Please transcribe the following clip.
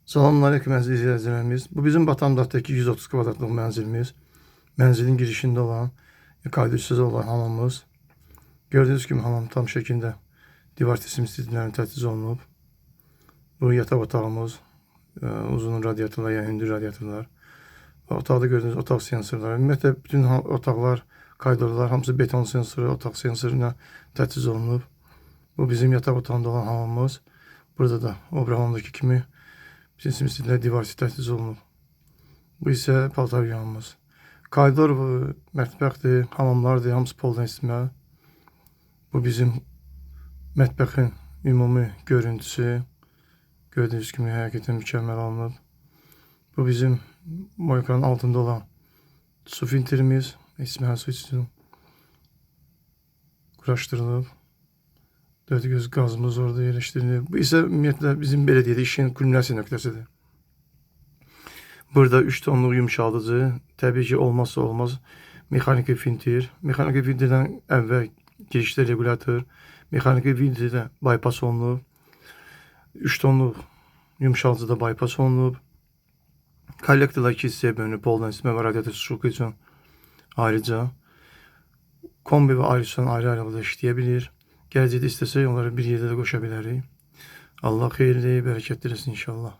Salamünaleyküm əziz izləyicilərimiz. Bu bizim Batamdaqdakı 130 kvadratlıq mənzilimiz. Mənzilin girişində olan, qaydırçısı olan hamamımız. Gördüyünüz kimi hamam tam şəkildə divar simsizliklərini təchiz olunub. Bu yataq otağımız, uzun radiatorlar, yəni hündür radiatorlar. Otaqda gördüyünüz otaq sensorları. Ümumiyyətlə bütün otaqlar, koridorlar hamısı beton sensoru, otaq sensoruna təchiz olunub. Bu bizim yataq otağında olan hamamımız. Burada da Obrahamdakı kimi bütün simsizliklər divar təchiz olunub. Bu isə paltar yuyamamız. Koridor, mətbəxdir, hamamlardır, hamısı poldan istismar. Bu bizim mətbəxin ümumi görüntüsü. Gördüyünüz kimi həqiqətən mükəmməl alınıb. Bu bizim moykanın altında olan su filtrimiz. İçməli su üçün quraşdırılıb. Dörd göz qazımız orada yerləşdirilib. Bu isə ümumiyyətlə bizim belediyədə işin kulminasiya nöqtəsidir. Burada 3 tonluq yumşaldıcı, təbii ki olmazsa olmaz mexaniki filtr. Mexaniki filtrdən əvvəl girişdə regulator, mexaniki filtrdə bypass olunub. 3 tonluq yumşaldıcıda bypass olunub. Kollektorlar 2 hissəyə bölünüb, poldan istismar və radiator şuku üçün ayrıca. Kombi və ayrıca ayrı-ayrılıqda işləyə bilir. Gələcəkdə istəsək onları bir yerdə də qoşa bilərik. Allah xeyirli, bərəkətli eləsin inşallah.